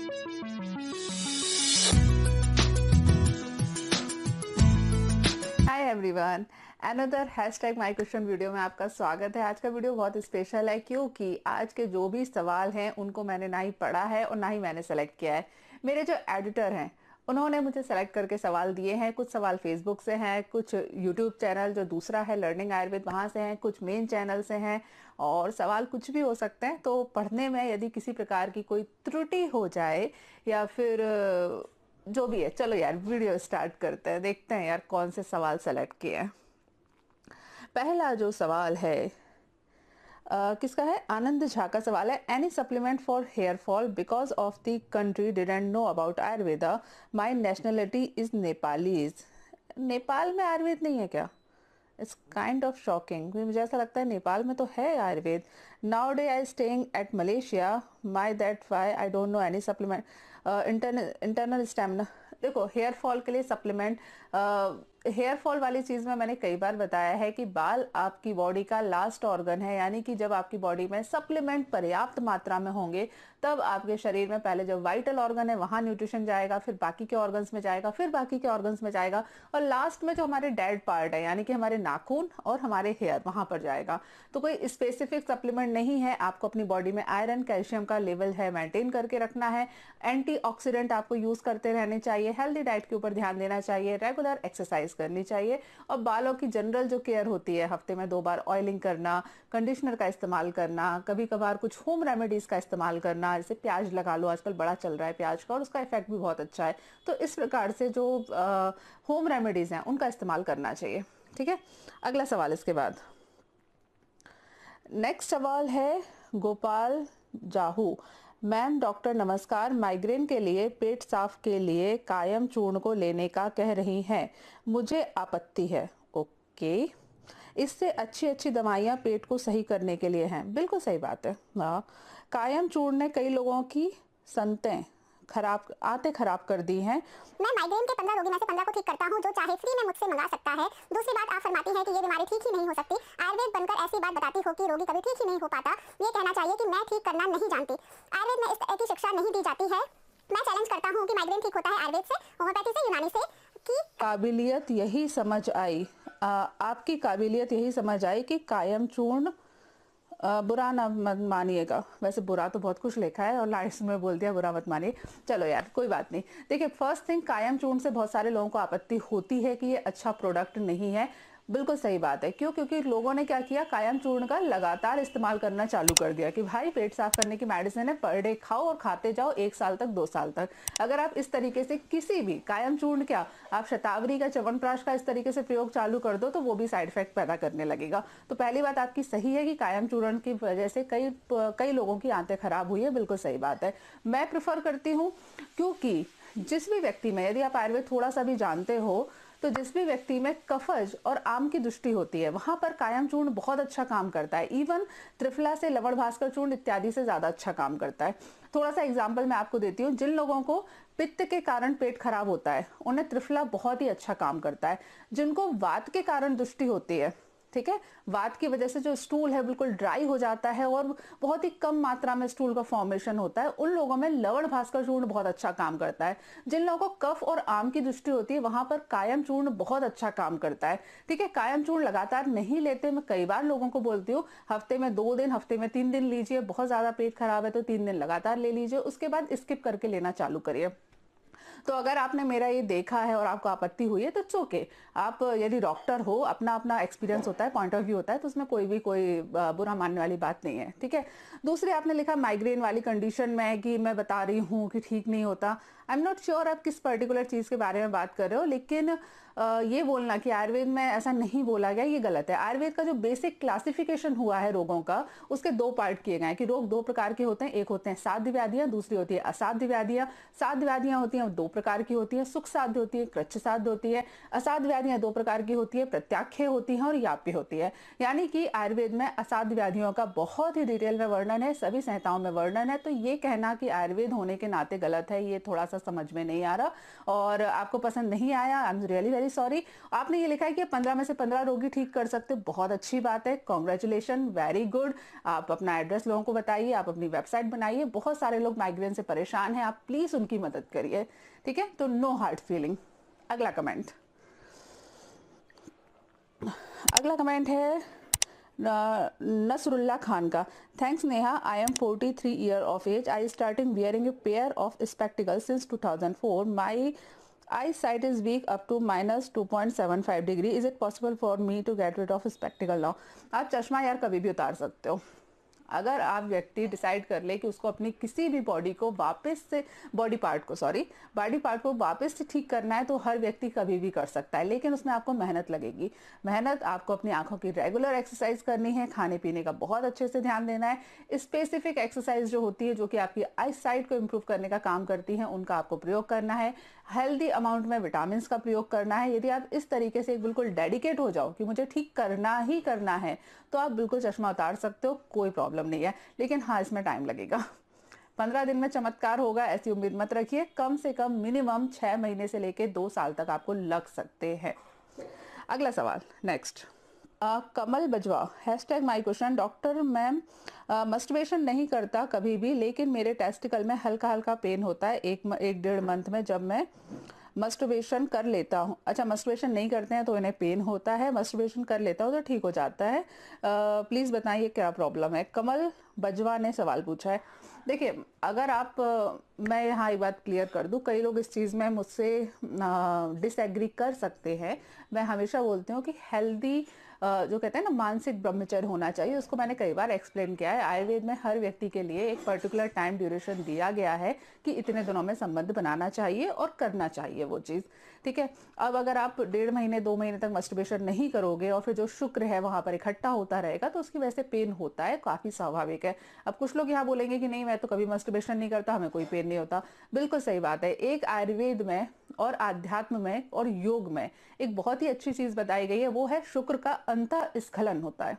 Hi everyone, another hashtag my question video में आपका स्वागत है। आज का वीडियो बहुत स्पेशल है क्योंकि आज के जो भी सवाल हैं उनको मैंने ना ही पढ़ा है और ना ही मैंने सेलेक्ट किया है। मेरे जो एडिटर हैं उन्होंने मुझे सेलेक्ट करके सवाल दिए हैं। कुछ सवाल फेसबुक से हैं, कुछ यूट्यूब चैनल जो दूसरा है लर्निंग आयुर्वेद वहाँ से हैं, कुछ मेन चैनल से हैं और सवाल कुछ भी हो सकते हैं। तो पढ़ने में यदि किसी प्रकार की कोई त्रुटि हो जाए या फिर जो भी है, चलो यार वीडियो स्टार्ट करते हैं। देखते हैं यार कौन से सवाल सेलेक्ट किए हैं। पहला जो सवाल है किसका है? आनंद झा का सवाल है। Any supplement for hair fall because of the country didn't know about Ayurveda, my nationality is Nepalese. Nepal में आयुर्वेद नहीं है क्या? It's kind of shocking. मुझे ऐसा लगता है नेपाल में तो है Ayurveda. Now day I staying at Malaysia, my that why I don't know any supplement. Internal stamina, देखो हेयर फॉल के लिए सप्लीमेंट, हेयर फॉल वाली चीज में मैंने कई बार बताया है कि बाल आपकी बॉडी का लास्ट ऑर्गन है, यानी कि जब आपकी बॉडी में सप्लीमेंट पर्याप्त मात्रा में होंगे तब आपके शरीर में पहले जब वाइटल ऑर्गन है वहां न्यूट्रिशन जाएगा, फिर बाकी के ऑर्गन्स में जाएगा, फिर बाकी के ऑर्गन्स में जाएगा और लास्ट में जो हमारे डेड पार्ट है यानी कि हमारे नाखून और हमारे हेयर वहां पर जाएगा। तो कोई स्पेसिफिक सप्लीमेंट नहीं है, आपको अपनी बॉडी में आयरन कैल्शियम का लेवल है मेंटेन करके रखना है। एंटीऑक्सीडेंट आपको यूज करते रहने चाहिए, हेल्दी डाइट के ऊपर ध्यान देना चाहिए, रेगुलर एक्सरसाइज करनी चाहिए और बालों की जनरल जो केयर होती है, हफ्ते में 2 बार ऑयलिंग करना, कंडीशनर का इस्तेमाल करना, कभी कभार कुछ होम रेमेडीज का इस्तेमाल करना, जैसे प्याज लगा लो, आजकल बड़ा चल रहा है प्याज का और उसका इफेक्ट भी बहुत अच्छा है। तो इस प्रकार से जो होम रेमेडीज हैं उनका इस्तेमाल करना चाहिए। ठीक है, अगला सवाल इसके बाद। नेक्स्ट सवाल है गोपाल जाहू। मैम डॉक्टर नमस्कार, माइग्रेन के लिए पेट साफ के लिए कायम चूर्ण को लेने का कह रही हैं, मुझे आपत्ति है। ओके, इससे अच्छी अच्छी दवाइयाँ पेट को सही करने के लिए हैं। बिल्कुल सही बात है। हाँ, कायम चूर्ण ने कई लोगों की संतें आंतें खराब कर दी हैं। मैं माइग्रेन के 15 रोगी में से 15 को ठीक करता हूँ, जो चाहे फ्री में मुझसे मंगा सकता है। दूसरी बात, आप फरमाती हैं कि ये बीमारी ठीक ही नहीं हो सकती। आयुर्वेद बनकर ऐसी बात बताती हो कि रोगी कभी ठीक ही नहीं हो पाता। ये कहना चाहिए कि मैं ठीक करना नहीं जानती। आयुर्वेद में इस तरह की शिक्षा नहीं दी जाती है। मैं चैलेंज करता हूँ कि माइग्रेन ठीक होता है आयुर्वेद से, होम्योपैथी से, यूनानी से। की काबिलियत यही समझ आई, आपकी काबिलियत यही समझ आई कि कायम चूर्ण बुरा ना मत मानिएगा। वैसे बुरा तो बहुत कुछ लिखा है और लास्ट में बोल दिया बुरा मत मानिए। चलो यार कोई बात नहीं। देखिए, फर्स्ट थिंग, कायम चूर्ण से बहुत सारे लोगों को आपत्ति होती है कि ये अच्छा प्रोडक्ट नहीं है। बिल्कुल सही बात है। क्यों? क्योंकि लोगों ने क्या किया, कायम चूर्ण का लगातार इस्तेमाल करना चालू कर दिया कि भाई पेट साफ करने की मेडिसिन है, पर डे खाओ और खाते जाओ 1 साल तक 2 साल तक। अगर आप इस तरीके से किसी भी कायम चूर्ण, क्या आप शतावरी का, च्यवनप्राश का इस तरीके से प्रयोग चालू कर दो तो वो भी साइड इफेक्ट पैदा करने लगेगा। तो पहली बात आपकी सही है कि कायम चूर्ण की वजह से कई लोगों की आंतें खराब हुई है। बिल्कुल सही बात है। मैं प्रिफर करती हूँ, क्योंकि जिस भी व्यक्ति में, यदि आप आयुर्वेद थोड़ा सा भी जानते हो, तो जिस भी व्यक्ति में कफज और आम की दृष्टि होती है वहां पर कायम चूर्ण बहुत अच्छा काम करता है। इवन त्रिफला से लवण भास्कर चूर्ण इत्यादि से ज्यादा अच्छा काम करता है। थोड़ा सा एग्जाम्पल मैं आपको देती हूँ। जिन लोगों को पित्त के कारण पेट खराब होता है उन्हें त्रिफला बहुत ही अच्छा काम करता है। जिनको वात के कारण दृष्टि होती है, ठीक है, वात की वजह से जो स्टूल है बिल्कुल ड्राई हो जाता है और बहुत ही कम मात्रा में स्टूल का फॉर्मेशन होता है, उन लोगों में लवण भास्कर चूर्ण बहुत अच्छा काम करता है। जिन लोगों को कफ और आम की दृष्टि होती है वहां पर कायम चूर्ण बहुत अच्छा काम करता है। ठीक है, कायम चूर्ण लगातार नहीं लेते। मैं कई बार लोगों को बोलती हूँ हफ्ते में 2 दिन, हफ्ते में 3 दिन लीजिए। बहुत ज्यादा पेट खराब है तो 3 दिन लगातार ले लीजिए, उसके बाद स्किप करके लेना चालू करिए। तो अगर आपने मेरा ये देखा है और आपको आपत्ति हुई है तो इट्स ओके। आप यदि डॉक्टर हो, अपना अपना एक्सपीरियंस होता है, पॉइंट ऑफ व्यू होता है, तो उसमें कोई बुरा मानने वाली बात नहीं है। ठीक है, दूसरे आपने लिखा माइग्रेन वाली कंडीशन में कि मैं बता रही हूँ कि ठीक नहीं होता। आई एम नॉट श्योर आप किस पर्टिकुलर चीज के बारे में बात कर रहे हो, लेकिन ये बोलना कि आयुर्वेद में ऐसा नहीं बोला गया, ये गलत है। आयुर्वेद का जो बेसिक क्लासिफिकेशन हुआ है रोगों का, उसके 2 पार्ट किए गए हैं कि रोग 2 प्रकार के होते हैं। एक होते हैं साध्य व्याधियां, दूसरी होती है असाध्य व्याधियां। साध्य व्याधियां होती हैं 2 प्रकार की होती है, सुख साध्य होती है, कृच्छ साध्य होती है। असाध्य व्याधियां 2 प्रकार की होती है, प्रत्याख्य होती हैं और याप्य होती है। यानी कि आयुर्वेद में असाध्य व्याधियों का बहुत ही डिटेल में वर्णन है, सभी संहिताओं में वर्णन है। तो ये कहना कि आयुर्वेद होने के नाते गलत है, ये थोड़ा सा समझ में नहीं आ रहा और आपको पसंद नहीं आया, I am really very sorry. आपने ये लिखा है कि 15 में से 15 रोगी ठीक कर सकते हो, बहुत अच्छी बात है, कॉन्ग्रेचुलेशन, वेरी गुड। आप अपना एड्रेस लोगों को बताइए, आप अपनी वेबसाइट बनाइए। बहुत सारे लोग माइग्रेन से परेशान हैं, आप प्लीज उनकी मदद करिए, ठीक है। तो नो हार्ड फीलिंग। अगला कमेंट है नसरुल्ला खान का। Thanks Neha, I am 43 year of age, I starting wearing a pair of spectacle since 2004, my eyesight is weak up to -2.75 degree, is it possible for me to get rid of spectacle now. आप चश्मा यार कभी भी उतार सकते हो। अगर आप व्यक्ति डिसाइड कर ले कि उसको अपनी किसी भी बॉडी पार्ट को वापस से ठीक करना है, तो हर व्यक्ति कभी भी कर सकता है, लेकिन उसमें आपको मेहनत लगेगी। मेहनत आपको अपनी आंखों की रेगुलर एक्सरसाइज करनी है, खाने पीने का बहुत अच्छे से ध्यान देना है। स्पेसिफिक एक्सरसाइज जो होती है, जो कि आपकी आई साइट को इम्प्रूव करने का काम करती है, उनका आपको प्रयोग करना है। हेल्दी अमाउंट में विटामिन का प्रयोग करना है। यदि आप इस तरीके से बिल्कुल डेडिकेट हो जाओ कि मुझे ठीक करना ही करना है, तो आप बिल्कुल चश्मा उतार सकते हो, कोई प्रॉब्लम नहीं है। लेकिन हाँ, इसमें टाइम लगेगा। 15 दिन में चमत्कार होगा ऐसी उम्मीद मत रखिए। कम से कम मिनिमम 6 महीने से लेके 2 साल तक आपको लग सकते हैं। अगला सवाल नेक्स्ट, कमल बजवा, hashtag my question. Doctor ma'am, masturbation नहीं करता कभी भी, लेकिन मेरे टेस्टिकल में हल्का हल्का पेन होता है 1-1.5 मंथ में जब मैं मस्टरबेशन कर लेता हूँ। अच्छा, मस्टरबेशन नहीं करते हैं तो इन्हें पेन होता है, मस्टरबेशन कर लेता हूँ तो ठीक हो जाता है। प्लीज़ बताइए क्या प्रॉब्लम है। कमल बजवा ने सवाल पूछा है। देखिए, अगर आप मैं यहाँ एक बात क्लियर कर दूँ, कई लोग इस चीज़ में मुझसे डिसएग्री कर सकते हैं। मैं हमेशा बोलती हूँ कि हेल्दी जो कहते हैं ना मानसिक ब्रह्मचर्य होना चाहिए, उसको मैंने कई बार एक्सप्लेन किया है। आयुर्वेद में हर व्यक्ति के लिए एक पर्टिकुलर टाइम ड्यूरेशन दिया गया है कि इतने दिनों में संबंध बनाना चाहिए और करना चाहिए वो चीज़, ठीक है। अब अगर आप 1.5 महीने 2 महीने तक मस्टरबेशन नहीं करोगे और फिर जो शुक्र है वहां पर इकट्ठा होता रहेगा, तो उसकी वजह से पेन होता है, काफी स्वाभाविक है। अब कुछ लोग यहाँ बोलेंगे कि नहीं, मैं तो कभी मस्टरबेशन नहीं करता, हमें कोई पेन नहीं होता। बिल्कुल सही बात है। एक आयुर्वेद में और आध्यात्म में और योग में एक बहुत ही अच्छी चीज बताई गई है, वो है शुक्र का अंतःस्खलन होता है।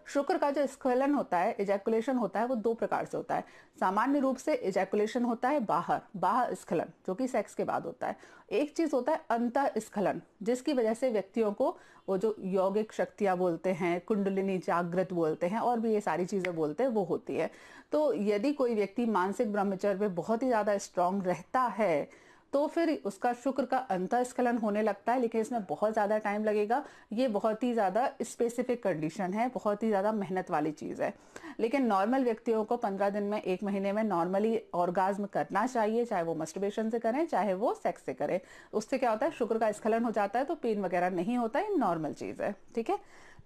शुक्र का जो स्खलन होता है, इजैकुलेशन होता है, वो 2 प्रकार से होता है। सामान्य रूप से इजैकुलेशन होता है बाह्य स्खलन, जो कि सेक्स के बाद होता है। एक चीज होता है अंतःस्खलन, जिसकी वजह से व्यक्तियों को वो जो यौगिक शक्तियां बोलते हैं, कुंडलिनी जागृत बोलते हैं, और भी ये सारी चीजें बोलते हैं, वो होती है। तो यदि कोई व्यक्ति मानसिक ब्रह्मचर्य में बहुत ही ज्यादा स्ट्रांग रहता है, तो फिर उसका शुक्र का अंतःस्खलन होने लगता है, लेकिन इसमें बहुत ज़्यादा टाइम लगेगा। ये बहुत ही ज़्यादा स्पेसिफिक कंडीशन है, बहुत ही ज़्यादा मेहनत वाली चीज़ है। लेकिन नॉर्मल व्यक्तियों को 15 दिन में 1 महीने में नॉर्मली ऑर्गाज्म करना चाहिए, चाहे वो मस्टरबेशन से करें चाहे वो सेक्स से करें। उससे क्या होता है, शुक्र का स्खलन हो जाता है, तो पेन वगैरह नहीं होता है, नॉर्मल चीज़ है, ठीक है।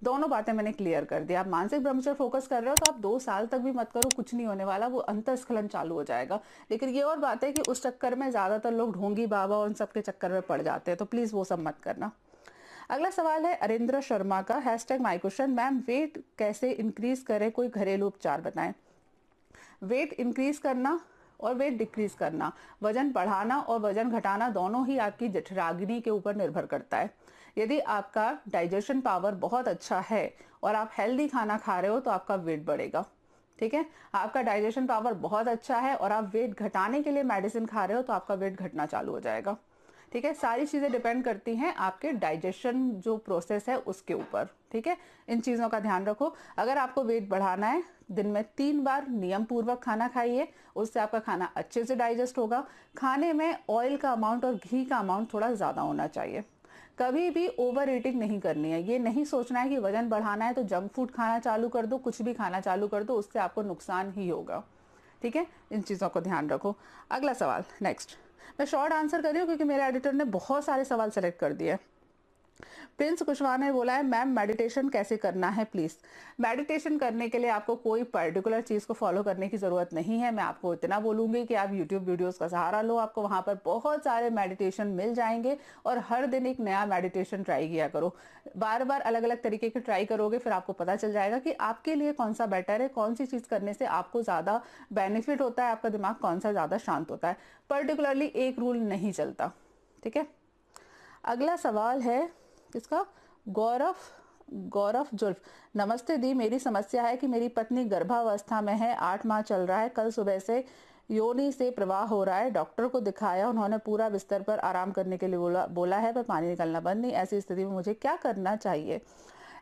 दोनों बातें मैंने क्लियर कर दी। आप मानसिक ब्रह्मचर्य फोकस कर रहे हो तो आप 2 साल तक भी मत करो, कुछ नहीं होने वाला, वो अंतःस्खलन चालू हो जाएगा। लेकिन ये और बात है कि उस चक्कर में ज्यादातर लोग ढोंगी बाबा और उन सबके चक्कर में पड़ जाते हैं, तो प्लीज वो सब मत करना। अगला सवाल है अरिंद्र शर्मा का, hashtag my question. Ma'am, weight कैसे इंक्रीज करें, कोई घरेलू उपचार बताएं। वेट इंक्रीज करना और वेट डिक्रीज करना, वजन बढ़ाना और वजन घटाना, दोनों ही आपकी जठराग्नि के ऊपर निर्भर करता है। यदि आपका डाइजेशन पावर बहुत अच्छा है और आप हेल्दी खाना खा रहे हो, तो आपका वेट बढ़ेगा, ठीक है। आपका डाइजेशन पावर बहुत अच्छा है और आप वेट घटाने के लिए मेडिसिन खा रहे हो, तो आपका वेट घटना चालू हो जाएगा, ठीक है। सारी चीजें डिपेंड करती हैं आपके डाइजेशन जो प्रोसेस है उसके ऊपर, ठीक है। इन चीजों का ध्यान रखो। अगर आपको वेट बढ़ाना है, दिन में 3 बार नियम पूर्वक खाना खाइए, उससे आपका खाना अच्छे से डाइजेस्ट होगा। खाने में ऑयल का अमाउंट और घी का अमाउंट थोड़ा ज्यादा होना चाहिए। कभी भी ओवर ईटिंग नहीं करनी है। ये नहीं सोचना है कि वजन बढ़ाना है तो जंक फूड खाना चालू कर दो, कुछ भी खाना चालू कर दो, उससे आपको नुकसान ही होगा, ठीक है। इन चीजों को ध्यान रखो। अगला सवाल नेक्स्ट, मैं शॉर्ट आंसर कर रही हूँ क्योंकि मेरे एडिटर ने बहुत सारे सवाल सेलेक्ट कर दिए। प्रिंस कुशवाहा ने बोला है मैम मेडिटेशन कैसे करना है प्लीज। मेडिटेशन करने के लिए आपको कोई पर्टिकुलर चीज को फॉलो करने की जरूरत नहीं है। मैं आपको इतना बोलूंगी कि आप यूट्यूब वीडियोस का सहारा लो, आपको वहां पर बहुत सारे मेडिटेशन मिल जाएंगे और हर दिन एक नया मेडिटेशन ट्राई किया करो। बार बार अलग अलग तरीके के ट्राई करोगे, फिर आपको पता चल जाएगा कि आपके लिए कौन सा बेटर है, कौन सी चीज करने से आपको ज्यादा बेनिफिट होता है, आपका दिमाग कौन सा ज्यादा शांत होता है। पर्टिकुलरली एक रूल नहीं चलता। ठीक है, अगला सवाल है किसका? गौरव गौरव जुल्फ। नमस्ते दी, मेरी समस्या है कि मेरी पत्नी गर्भावस्था में है, 8 माह चल रहा है, कल सुबह से योनि से प्रवाह हो रहा है, डॉक्टर को दिखाया, उन्होंने पूरा बिस्तर पर आराम करने के लिए बोला है, पर पानी निकलना बंद नहीं। ऐसी स्थिति में मुझे क्या करना चाहिए?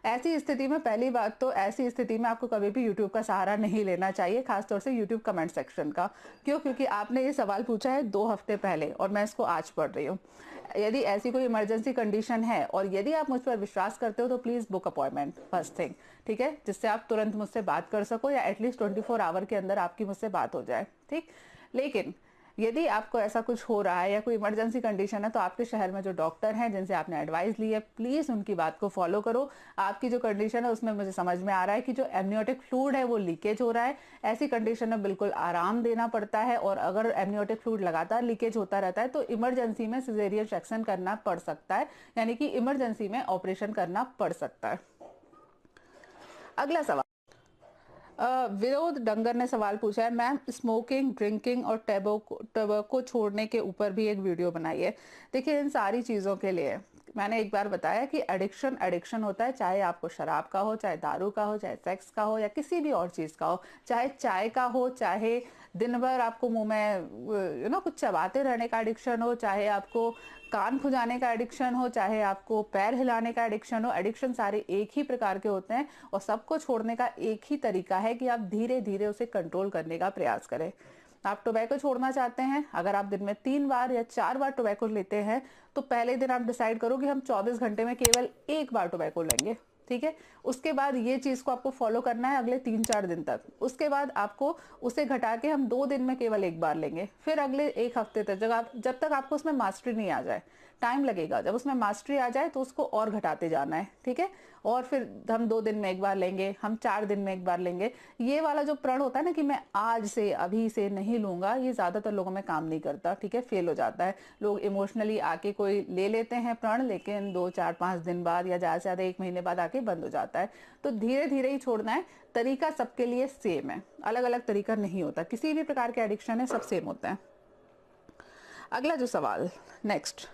ऐसी स्थिति में पहली बात तो ऐसी स्थिति में आपको कभी भी यूट्यूब का सहारा नहीं लेना चाहिए, खासतौर से यूट्यूब कमेंट सेक्शन का। क्यों? क्योंकि आपने ये सवाल पूछा है 2 हफ्ते पहले और मैं इसको आज पढ़ रही हूँ। यदि ऐसी कोई इमरजेंसी कंडीशन है और यदि आप मुझ पर विश्वास करते हो तो please book appointment first thing. ठीक है, जिससे आप तुरंत मुझसे बात कर सको या एटलीस्ट 24 आवर के अंदर आपकी मुझसे बात हो जाए। ठीक, लेकिन यदि आपको ऐसा कुछ हो रहा है या कोई इमरजेंसी कंडीशन है तो आपके शहर में जो डॉक्टर हैं जिनसे आपने एडवाइस ली है, प्लीज उनकी बात को फॉलो करो। आपकी जो कंडीशन है उसमें मुझे समझ में आ रहा है कि जो एमनियोटिक फ्लूइड है वो लीकेज हो रहा है। ऐसी कंडीशन में बिल्कुल आराम देना पड़ता है और अगर एमनियोटिक फ्लूइड लगातार लीकेज होता रहता है तो इमरजेंसी में सिजेरियन सेक्शन करना पड़ सकता है, यानी कि इमरजेंसी में ऑपरेशन करना पड़ सकता है। अगला सवाल, विनोद डंगर ने सवाल पूछा है मैम स्मोकिंग, ड्रिंकिंग और टबैको छोड़ने के ऊपर भी एक वीडियो बनाई है। देखिए, इन सारी चीज़ों के लिए मैंने एक बार बताया कि एडिक्शन एडिक्शन होता है, चाहे आपको शराब का हो, चाहे दारू का हो, चाहे सेक्स का हो या किसी भी और चीज़ का हो, चाहे चाय का हो, चाहे दिन भर आपको मुंह में कुछ चबाते रहने का एडिक्शन हो, चाहे आपको कान खुजाने का एडिक्शन हो, चाहे आपको पैर हिलाने का एडिक्शन हो। एडिक्शन सारे एक ही प्रकार के होते हैं और सबको छोड़ने का एक ही तरीका है कि आप धीरे धीरे उसे कंट्रोल करने का प्रयास करें। आप टोबैको छोड़ना चाहते हैं, अगर आप दिन में 3 बार या 4 बार टोबैको लेते हैं तो पहले दिन आप डिसाइड करो कि हम 24 घंटे में केवल 1 बार टोबैको लेंगे। ठीक है, उसके बाद ये चीज को आपको फॉलो करना है अगले 3-4 दिन तक। उसके बाद आपको उसे घटा के हम 2 दिन में केवल 1 बार लेंगे। फिर अगले 1 हफ्ते तक जब तक आपको उसमें मास्टरी नहीं आ जाए, टाइम लगेगा, जब उसमें मास्टरी आ जाए तो उसको और घटाते जाना है। ठीक है, और फिर हम 2 दिन में 1 बार लेंगे, हम 4 दिन में 1 बार लेंगे। ये वाला जो प्रण होता है ना कि मैं आज से अभी से नहीं लूंगा, ये ज्यादातर लोगों में काम नहीं करता। ठीक है, फेल हो जाता है। लोग इमोशनली आके कोई ले लेते हैं प्रण, लेकिन 2-4-5 दिन बाद या ज्यादा से ज्यादा 1 महीने बाद आके बंद हो जाता है। तो धीरे धीरे ही छोड़ना है। तरीका सबके लिए सेम है, अलग अलग तरीका नहीं होता। किसी भी प्रकार के एडिक्शन है सब सेम होता है। अगला जो सवाल, नेक्स्ट,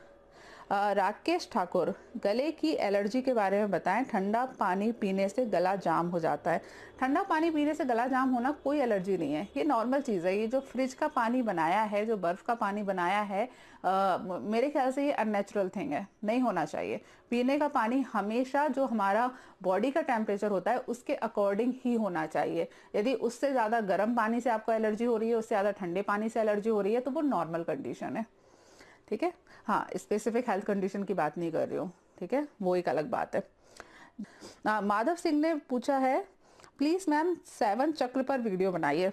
राकेश ठाकुर, गले की एलर्जी के बारे में बताएं, ठंडा पानी पीने से गला जाम हो जाता है। ठंडा पानी पीने से गला जाम होना कोई एलर्जी नहीं है, ये नॉर्मल चीज़ है। ये जो फ्रिज का पानी बनाया है, जो बर्फ का पानी बनाया है, मेरे ख्याल से ये अननेचुरल थिंग है, नहीं होना चाहिए। पीने का पानी हमेशा जो हमारा बॉडी का टेम्परेचर होता है उसके अकॉर्डिंग ही होना चाहिए। यदि उससे ज़्यादा गर्म पानी से आपको एलर्जी हो रही है, उससे ज़्यादा ठंडे पानी से एलर्जी हो रही है, तो वो नॉर्मल कंडीशन है। ठीक है, हाँ, स्पेसिफिक हेल्थ कंडीशन की बात नहीं कर रही हूँ। ठीक है, वो एक अलग बात है। माधव सिंह ने पूछा है प्लीज मैम 7 चक्र पर वीडियो बनाइए।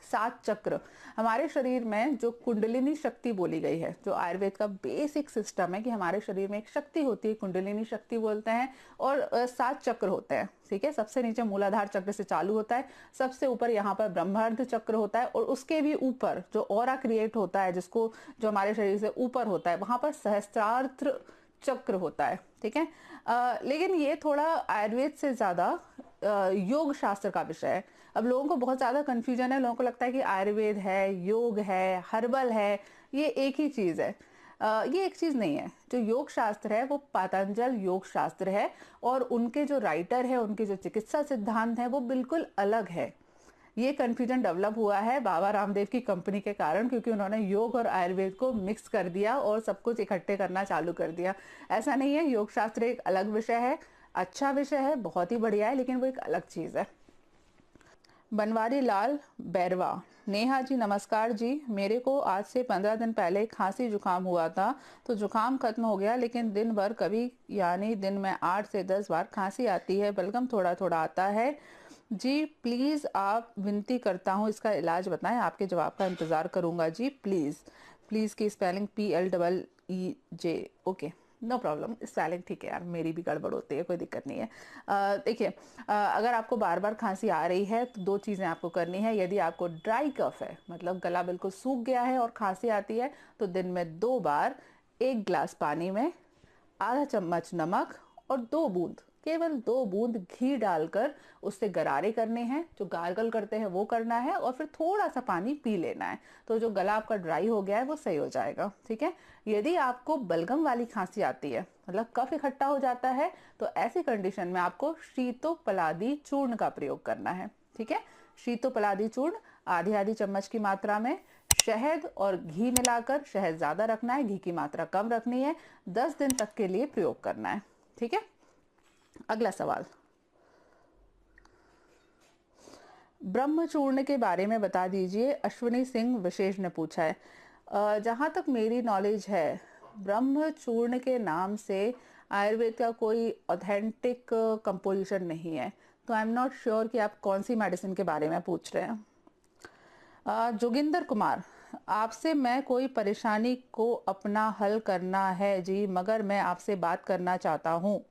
7 चक्र हमारे शरीर में जो कुंडलिनी शक्ति बोली गई है, जो आयुर्वेद का बेसिक सिस्टम है कि हमारे शरीर में एक शक्ति होती है, कुंडलिनी शक्ति बोलते हैं, और 7 चक्र होते हैं। ठीक है, सबसे नीचे मूलाधार चक्र से चालू होता है, सबसे ऊपर यहाँ पर ब्रह्मार्ध चक्र होता है, और उसके भी ऊपर जो ऑरा क्रिएट होता है, जिसको जो हमारे शरीर से ऊपर होता है, वहां पर सहस्त्रार्थ चक्र होता है। ठीक है, लेकिन ये थोड़ा आयुर्वेद से ज्यादा योग शास्त्र का विषय है। अब लोगों को बहुत ज्यादा कंफ्यूजन है, लोगों को लगता है कि आयुर्वेद है, योग है, हर्बल है, ये एक ही चीज है। ये एक चीज नहीं है। जो योग शास्त्र है वो पतंजल योग शास्त्र है, और उनके जो राइटर है, उनके जो चिकित्सा सिद्धांत है वो बिल्कुल अलग है। ये कंफ्यूजन डेवलप हुआ है बाबा रामदेव की कंपनी के कारण, क्योंकि उन्होंने योग और आयुर्वेद को मिक्स कर दिया और सब कुछ इकट्ठे करना चालू कर दिया। ऐसा नहीं है, योग शास्त्र एक अलग विषय है, अच्छा विषय है, बहुत ही बढ़िया है, लेकिन वो एक अलग चीज है। बनवारी लाल बैरवा, नेहा जी नमस्कार जी, मेरे को आज से 15 दिन पहले खांसी जुकाम हुआ था, तो जुकाम खत्म हो गया, लेकिन दिन भर कभी यानी दिन में 8 से 10 बार खांसी आती है, बलगम थोड़ा थोड़ा आता है जी। प्लीज आप विनती करता हूँ इसका इलाज बताएं, आपके जवाब का इंतजार करूंगा जी, प्लीज। प्लीज की spelling PLEEJ। Okay, no problem, spelling ठीक है यार, मेरी भी गड़बड़ होती है, कोई दिक्कत नहीं है। देखिए, अगर आपको बार बार खांसी आ रही है तो दो चीज़ें आपको करनी है। यदि आपको ड्राई कफ है, मतलब गला बिल्कुल सूख गया है और खांसी आती है, तो दिन में 2 बार 1 गिलास पानी में आधा चम्मच नमक और 2 बूंद, केवल 2 बूंद घी डालकर उससे गरारे करने हैं। जो गार्गल करते हैं वो करना है और फिर थोड़ा सा पानी पी लेना है, तो जो गला आपका ड्राई हो गया है वो सही हो जाएगा। ठीक है। यदि आपको बलगम वाली खांसी आती है, मतलब कफ इकट्ठा हो जाता है, तो ऐसी कंडीशन में आपको शीतोपलादी चूर्ण का प्रयोग करना है। ठीक है। शीतोपलादी चूर्ण आधी आधी चम्मच की मात्रा में शहद और घी मिलाकर, शहद ज्यादा रखना है, घी की मात्रा कम रखनी है, 10 दिन तक के लिए प्रयोग करना है। ठीक है। अगला सवाल, ब्रह्मचूर्ण के बारे में बता दीजिए, अश्विनी सिंह विशेष ने पूछा है। जहां तक मेरी नॉलेज है, ब्रह्मचूर्ण के नाम से आयुर्वेद का कोई ऑथेंटिक कंपोजिशन नहीं है, तो आई एम नॉट श्योर कि आप कौन सी मेडिसिन के बारे में पूछ रहे हैं। जोगिंदर कुमार, आपसे मैं कोई परेशानी को अपना हल करना है जी, मगर मैं आपसे बात करना चाहता हूँ।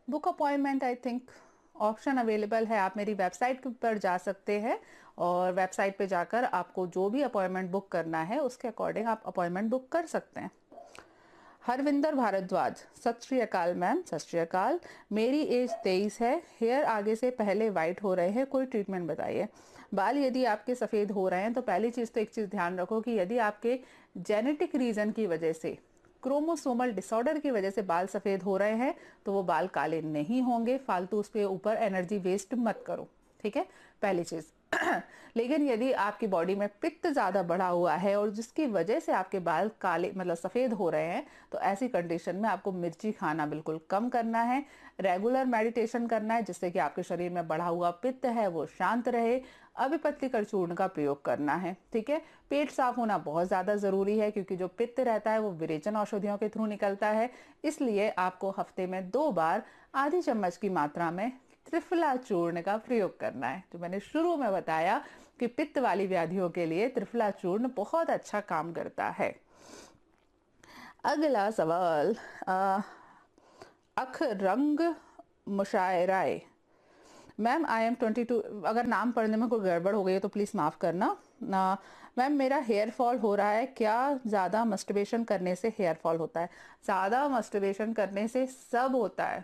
Book appointment, I think option available है, आप मेरी वेबसाइट पर जा सकते हैं और वेबसाइट पे जाकर आपको जो भी अपॉइंटमेंट बुक करना है उसके अकॉर्डिंग आप अपॉइंटमेंट बुक कर सकते हैं। हरविंदर भारद्वाज, सत श्री अकाल मैम। सत श्री अकाल। मेरी एज 23 है, हेयर आगे से पहले वाइट हो रहे हैं, कोई ट्रीटमेंट बताइए। बाल यदि आपके सफ़ेद हो रहे हैं तो पहली चीज़ तो एक चीज़ ध्यान रखो कि यदि आपके जेनेटिक रीज़न की वजह से, क्रोमोसोमल डिसऑर्डर की वजह से बाल सफ़ेद हो रहे हैं तो वो बाल काले नहीं होंगे। फालतू उस पर ऊपर एनर्जी वेस्ट मत करो। ठीक है, पहली चीज़। लेकिन यदि आपकी बॉडी में पित्त ज़्यादा बढ़ा हुआ है और जिसकी वजह से आपके बाल काले मतलब सफ़ेद हो रहे हैं, तो ऐसी कंडीशन में आपको मिर्ची खाना बिल्कुल कम करना है, रेगुलर मेडिटेशन करना है जिससे कि आपके शरीर में बढ़ा हुआ पित्त है वो शांत रहे, अभिपत्तिकर चूर्ण का प्रयोग करना है। ठीक है। पेट साफ होना बहुत ज़्यादा ज़रूरी है क्योंकि जो पित्त रहता है वो विरेचन औषधियों के थ्रू निकलता है, इसलिए आपको हफ्ते में 2 बार आधी चम्मच की मात्रा में त्रिफला चूर्ण का प्रयोग करना है। जो मैंने शुरू में बताया कि पित्त वाली व्याधियों के लिए त्रिफला चूर्ण बहुत अच्छा काम करता है। अगला सवाल, अखरंग मुशायराय, मैम आई एम 22। अगर नाम पढ़ने में कोई गड़बड़ हो गई है तो प्लीज़ माफ़ करना। मैम मेरा हेयर फॉल हो रहा है, क्या ज़्यादा मस्टरबेशन करने से हेयर फॉल होता है? ज़्यादा मस्टरबेशन करने से सब होता है,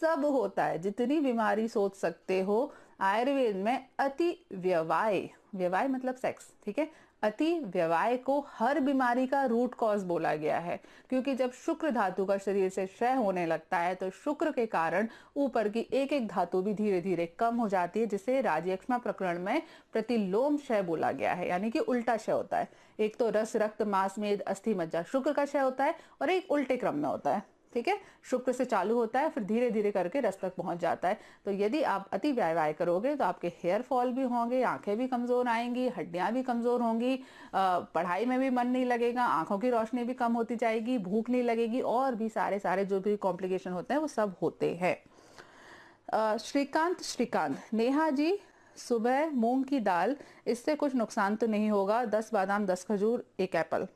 सब होता है, जितनी बीमारी सोच सकते हो। आयुर्वेद में अति व्यवाय, व्यवाय मतलब सेक्स, ठीक है, अति व्यवाय को हर बीमारी का रूट कॉज बोला गया है, क्योंकि जब शुक्र धातु का शरीर से क्षय होने लगता है तो शुक्र के कारण ऊपर की एक एक धातु भी धीरे धीरे कम हो जाती है, जिसे राजयक्ष्मा प्रकरण में प्रतिलोम क्षय बोला गया है, यानी कि उल्टा क्षय होता है। एक तो रस रक्त मांस मेद अस्थि मज्जा शुक्र का क्षय होता है और एक उल्टे क्रम में होता है। ठीक है, शुक्र से चालू होता है फिर धीरे धीरे करके रस तक पहुंच जाता है। तो यदि आप अति व्यय करोगे तो आपके हेयर फॉल भी होंगे, आंखें भी कमजोर आएंगी, हड्डियां भी कमजोर होंगी, पढ़ाई में भी मन नहीं लगेगा, आंखों की रोशनी भी कम होती जाएगी, भूख नहीं लगेगी, और भी सारे सारे जो भी कॉम्प्लिकेशन होते हैं वो सब होते हैं। श्रीकांत, नेहा जी सुबह मूंग की दाल, इससे कुछ नुकसान तो नहीं होगा? 10 बादाम 10 खजूर 1 एप्पल।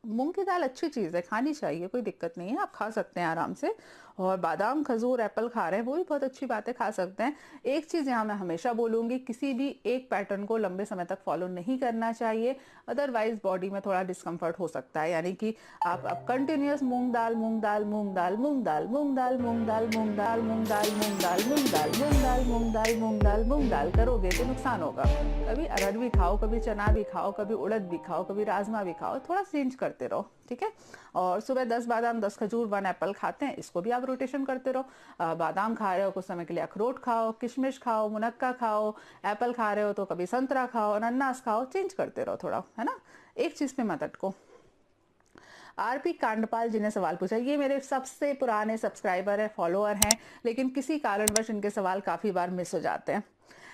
मूंग की दाल अच्छी चीज़ है, खानी चाहिए, कोई दिक्कत नहीं है, आप खा सकते हैं आराम से। और बादाम खजूर एप्पल खा रहे हैं वो भी बहुत अच्छी बात है, खा सकते हैं। एक चीज़ यहाँ मैं हमेशा बोलूँगी, किसी भी एक पैटर्न को लंबे समय तक फॉलो नहीं करना चाहिए, अदरवाइज बॉडी में थोड़ा डिस्कम्फर्ट हो सकता है। यानी कि आप अब कंटिन्यूस मूंग दाल मूंग दाल मूंग दाल मूंग दाल मूंग दाल मूंग दाल मूंग दाल मूंग दाल मूंग दाल मूंग दाल मूंग दाल मूंग दाल मूंग दाल मूंग दाल करोगे तो नुकसान होगा। कभी अरहर भी खाओ, कभी चना भी खाओ, कभी उड़द भी खाओ, कभी राजमा भी खाओ, थोड़ा चेंज करते रहो। ठीक है। और सुबह 10 बादाम 10 खजूर 1 एप्पल खाते हैं, इसको भी आप रोटेशन करते रहो। बादाम खा रहे हो कुछ समय के लिए अखरोट खाओ, किशमिश खाओ, मुनक्का खाओ, एप्पल खा रहे हो तो कभी संतरा खाओ, अनानास खाओ, चेंज करते रहो थोड़ा, है ना, एक चीज पे मत अटको। आरपी कांडपाल जी ने सवाल पूछा, ये मेरे सबसे पुराने सब्सक्राइबर है, फॉलोअर हैं, लेकिन किसी कारणवश इनके सवाल काफी बार मिस हो जाते हैं।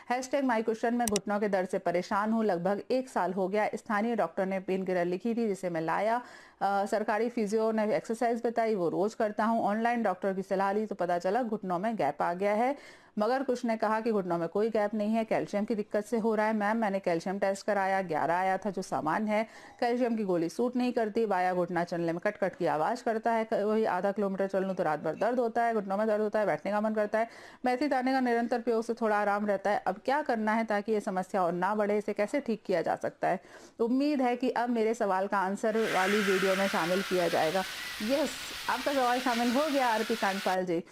हैशटैग माई क्वेश्चन, मैं घुटनों के दर्द से परेशान हूँ, लगभग 1 साल हो गया। स्थानीय डॉक्टर ने पेन किलर लिखी थी जिसे मैं लाया, सरकारी फिजियो ने एक्सरसाइज बताई वो रोज करता हूँ, ऑनलाइन डॉक्टर की सलाह ली तो पता चला घुटनों में गैप आ गया है, मगर कुछ ने कहा कि घुटनों में कोई गैप नहीं है, कैल्शियम की दिक्कत से हो रहा है। मैम मैंने कैल्शियम टेस्ट कराया, 11 आया था जो सामान्य है। कैल्शियम की गोली सूट नहीं करती, बाया घुटना चलने में कट कट की आवाज़ करता है, वही आधा किलोमीटर चल लूँ तो रात भर दर्द होता है, घुटनों में दर्द होता है, बैठने का मन करता है। मेथी दाने का निरंतर प्रयोग से थोड़ा आराम रहता है। अब क्या करना है ताकि ये समस्या और ना बढ़े, इसे कैसे ठीक किया जा सकता है? उम्मीद है कि अब मेरे सवाल का आंसर वाली वीडियो में शामिल किया जाएगा। यस, आपका सवाल शामिल हो गया आरपी कांडपाल जी।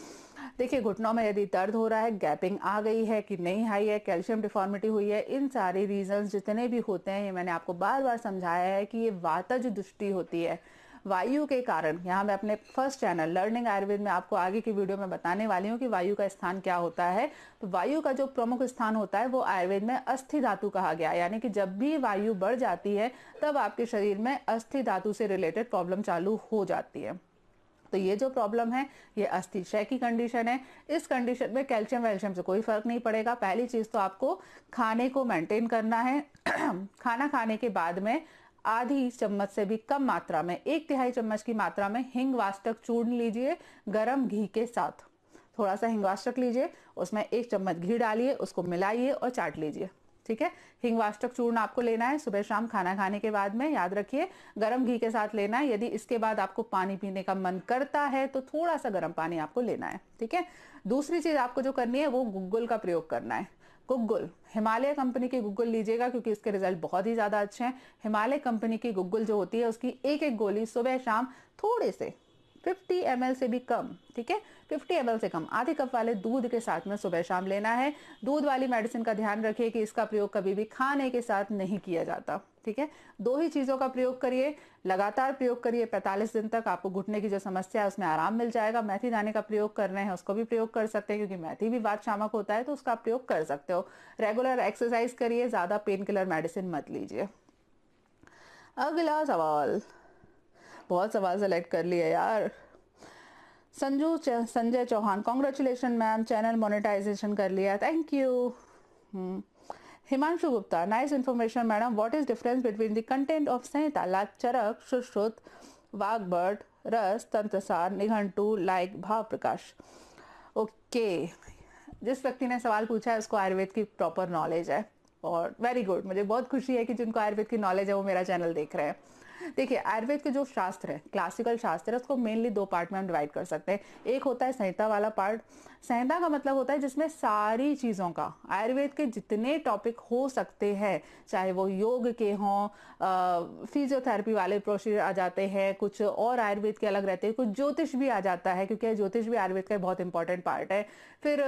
देखिए, घुटनों में यदि दर्द हो रहा है, गैपिंग आ गई है कि नहीं आई है, कैल्शियम डिफॉर्मिटी हुई है, इन सारे रीजंस जितने भी होते हैं, ये मैंने आपको बार बार समझाया है कि ये वातज दृष्टि होती है वायु के कारण। यहाँ मैं अपने फर्स्ट चैनल लर्निंग आयुर्वेद में आपको आगे की वीडियो में बताने वाली हूँ कि वायु का स्थान क्या होता है। तो वायु का जो प्रमुख स्थान होता है वो आयुर्वेद में अस्थि धातु कहा गया, यानी कि जब भी वायु बढ़ जाती है तब आपके शरीर में अस्थि धातु से रिलेटेड प्रॉब्लम चालू हो जाती है। तो ये जो प्रॉब्लम है ये अस्थि क्षय की कंडीशन है। इस कंडीशन में कैल्शियम वैल्शियम से कोई फर्क नहीं पड़ेगा। पहली चीज तो आपको खाने को मेंटेन करना है। खाना खाने के बाद में आधी चम्मच से भी कम मात्रा में, 1/3 चम्मच की मात्रा में हिंग वाष्टक चूर्ण लीजिए गर्म घी के साथ। थोड़ा सा हिंग वाष्टक लीजिए, उसमें 1 चम्मच घी डालिए, उसको मिलाइए और चाट लीजिए। ठीक है, हिंग वाष्टक चूर्ण आपको लेना है सुबह शाम खाना खाने के बाद में, याद रखिए गर्म घी के साथ लेना है। यदि इसके बाद आपको पानी पीने का मन करता है तो थोड़ा सा गर्म पानी आपको लेना है। ठीक है, दूसरी चीज आपको जो करनी है वो गुग्गुल का प्रयोग करना है। गुग्गुल, हिमालय कंपनी की गुग्गुल लीजिएगा क्योंकि इसके रिजल्ट बहुत ही ज्यादा अच्छे हैं। हिमालय कंपनी की गुग्गुल जो होती है उसकी एक एक गोली सुबह शाम थोड़े से 50 ml से भी कम, ठीक है 50 ml से कम, आधे कप वाले दूध के साथ में सुबह शाम लेना है। दूध वाली मेडिसिन का ध्यान रखिए कि इसका प्रयोग कभी भी खाने के साथ नहीं किया जाता। ठीक है, 2 ही चीजों का प्रयोग करिए, लगातार प्रयोग करिए 45 दिन तक, आपको घुटने की जो समस्या है उसमें आराम मिल जाएगा। मेथी दाने का प्रयोग कर रहे हैं उसको भी प्रयोग कर सकते हैं क्योंकि मेथी भी वात शामक होता है, तो उसका प्रयोग कर सकते हो। रेगुलर एक्सरसाइज करिए, ज्यादा पेन किलर मेडिसिन मत लीजिए। अगला सवाल, बहुत सवाल सेलेक्ट कर लिए यार। Sanjay Chauhan, congratulation ma'am, channel monetization कर लिया, thank you. Himanshu Gupta, nice information madam, what is difference between the content of samhita like Charak, Sushrut, Vagbhat, Ras, Tantrasar, Nighantu like भाव प्रकाश। ओके, जिस व्यक्ति ने सवाल पूछा है उसको आयुर्वेद की प्रॉपर नॉलेज है और वेरी गुड, मुझे बहुत खुशी है कि जिनको आयुर्वेद की नॉलेज है वो मेरा चैनल देख रहे हैं। देखिए, आयुर्वेद के जो शास्त्र है, क्लासिकल शास्त्र है, उसको मेनली 2 पार्ट में हम डिवाइड कर सकते हैं। एक होता है संहिता वाला पार्ट। संहिता का मतलब होता है जिसमें सारी चीजों का, आयुर्वेद के जितने टॉपिक हो सकते हैं, चाहे वो योग के हों, फिजियोथेरेपी वाले प्रोसीजर आ जाते हैं, कुछ और आयुर्वेद के अलग रहते हैं, कुछ ज्योतिष भी आ जाता है क्योंकि ज्योतिष भी आयुर्वेद का बहुत इंपॉर्टेंट पार्ट है। फिर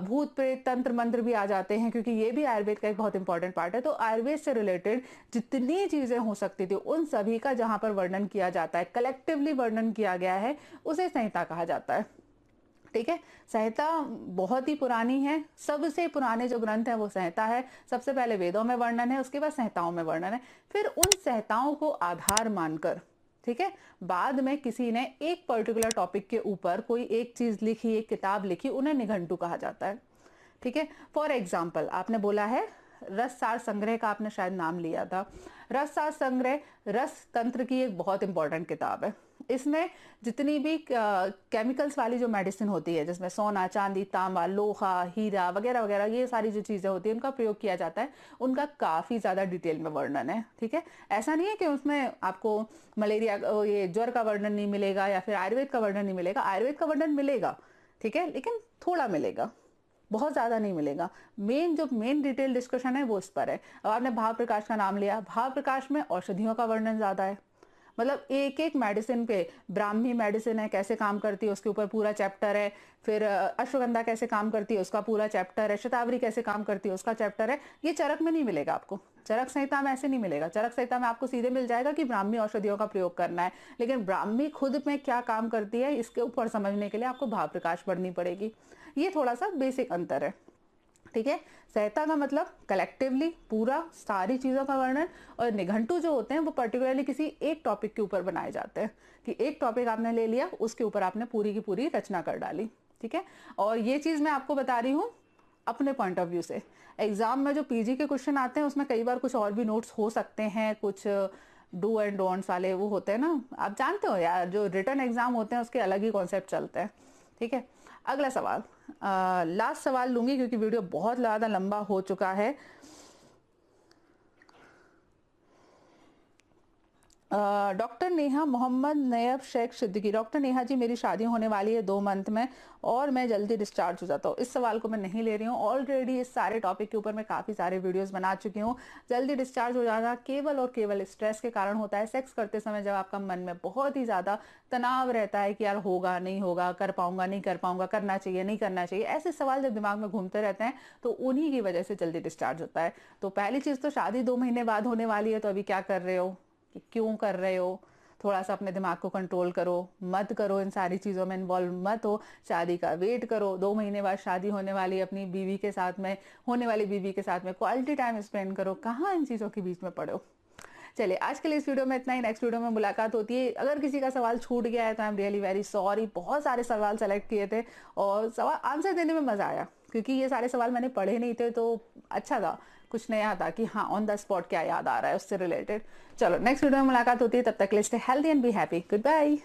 भूत प्रेत तंत्र मंत्र भी आ जाते हैं क्योंकि ये भी आयुर्वेद का एक बहुत इंपॉर्टेंट पार्ट है। तो आयुर्वेद से रिलेटेड जितनी चीजें हो सकती थी उन सभी का जहां पर वर्णन किया जाता है, कलेक्टिवली वर्णन किया गया है, उसे संहिता कहा जाता है। ठीक है, संहिता बहुत ही पुरानी है, सबसे पुराने जो ग्रंथ है वो संहिता है। सबसे पहले वेदों में वर्णन है, उसके बाद संहिताओं में वर्णन है। फिर उन संहिताओं को आधार मानकर, ठीक है, बाद में किसी ने एक पर्टिकुलर टॉपिक के ऊपर कोई एक चीज लिखी, एक किताब लिखी, उन्हें निघंटु कहा जाता है। ठीक है, फॉर एग्जाम्पल आपने बोला है रस सार संग्रह का, आपने शायद नाम लिया था। रस सार संग्रह रस तंत्र की एक बहुत इंपॉर्टेंट किताब है। इसमें जितनी भी केमिकल्स वाली जो मेडिसिन होती है, जिसमें सोना, चांदी, तांबा, लोहा, हीरा वगैरह वगैरह, ये सारी जो चीजें होती है उनका प्रयोग किया जाता है, उनका काफी ज्यादा डिटेल में वर्णन है। ठीक है, ऐसा नहीं है कि उसमें आपको मलेरिया, ये ज्वर का वर्णन नहीं मिलेगा या फिर आयुर्वेद का वर्णन नहीं मिलेगा। आयुर्वेद का वर्णन मिलेगा, ठीक है, लेकिन थोड़ा मिलेगा, बहुत ज्यादा नहीं मिलेगा। मेन डिटेल डिस्कशन है वो इस पर है। अब आपने भाव प्रकाश का नाम लिया, भाव प्रकाश में औषधियों का वर्णन ज्यादा है, मतलब एक एक मेडिसिन पे, ब्राह्मी मेडिसिन है कैसे काम करती है उसके ऊपर पूरा चैप्टर है, फिर अश्वगंधा कैसे काम करती है उसका पूरा चैप्टर है, शतावरी कैसे काम करती है उसका चैप्टर है। ये चरक में नहीं मिलेगा आपको, चरक संहिता में ऐसे नहीं मिलेगा। चरक संहिता में आपको सीधे मिल जाएगा कि ब्राह्मी औषधियों का प्रयोग करना है, लेकिन ब्राह्मी खुद में क्या काम करती है इसके ऊपर समझने के लिए आपको भाव प्रकाश पढ़नी पड़ेगी। ये थोड़ा सा बेसिक अंतर है। ठीक है, संहिता का मतलब कलेक्टिवली पूरा सारी चीजों का वर्णन, और निघंटु जो होते हैं वो पर्टिकुलरली किसी एक टॉपिक के ऊपर बनाए जाते हैं कि एक टॉपिक आपने ले लिया, उसके ऊपर आपने पूरी की पूरी रचना कर डाली। ठीक है, और ये चीज मैं आपको बता रही हूँ अपने पॉइंट ऑफ व्यू से। एग्जाम में जो पीजी के क्वेश्चन आते हैं उसमें कई बार कुछ और भी नोट्स हो सकते हैं, कुछ डू एंड डोंट्स वाले वो होते हैं ना, आप जानते हो यार, जो रिटर्न एग्जाम होते हैं उसके अलग ही कॉन्सेप्ट चलते हैं। ठीक है, अगला सवाल, लास्ट सवाल लूंगी क्योंकि वीडियो बहुत ज़्यादा लंबा हो चुका है। डॉक्टर नेहा मोहम्मद नैयब शेख सिद्दीकी। डॉक्टर नेहा जी, मेरी शादी होने वाली है 2 मंथ में और मैं जल्दी डिस्चार्ज हो जाता हूँ। इस सवाल को मैं नहीं ले रही हूँ, ऑलरेडी इस सारे टॉपिक के ऊपर मैं काफ़ी सारे वीडियोस बना चुकी हूँ। जल्दी डिस्चार्ज हो जाना केवल और केवल स्ट्रेस के कारण होता है। सेक्स करते समय जब आपका मन में बहुत ही ज़्यादा तनाव रहता है कि यार होगा नहीं होगा, कर पाऊंगा नहीं कर पाऊंगा, करना चाहिए नहीं करना चाहिए, ऐसे सवाल जब दिमाग में घूमते रहते हैं तो उन्हीं की वजह से जल्दी डिस्चार्ज होता है। तो पहली चीज़ तो शादी 2 महीने बाद होने वाली है, तो अभी क्या कर रहे हो, कि क्यों कर रहे हो, थोड़ा सा अपने दिमाग को कंट्रोल करो, मत करो इन सारी चीज़ों में इन्वॉल्व मत हो, शादी का वेट करो। 2 महीने बाद शादी होने वाली अपनी बीवी के साथ में, होने वाली बीवी के साथ में क्वालिटी टाइम स्पेंड करो, कहाँ इन चीज़ों के बीच में पड़ो। चलिए आज के लिए इस वीडियो में इतना ही। नेक्स्ट वीडियो में मुलाकात होती है। अगर किसी का सवाल छूट गया है तो I am really very sorry. बहुत सारे सवाल सेलेक्ट किए थे और सवाल आंसर देने में मज़ा आया क्योंकि ये सारे सवाल मैंने पढ़े नहीं थे, तो अच्छा था, कुछ नया था कि हाँ ऑन द स्पॉट क्या याद आ रहा है उससे रिलेटेड। चलो नेक्स्ट वीडियो में मुलाकात होती है, तब तक के लिए stay healthy and be happy. Good bye.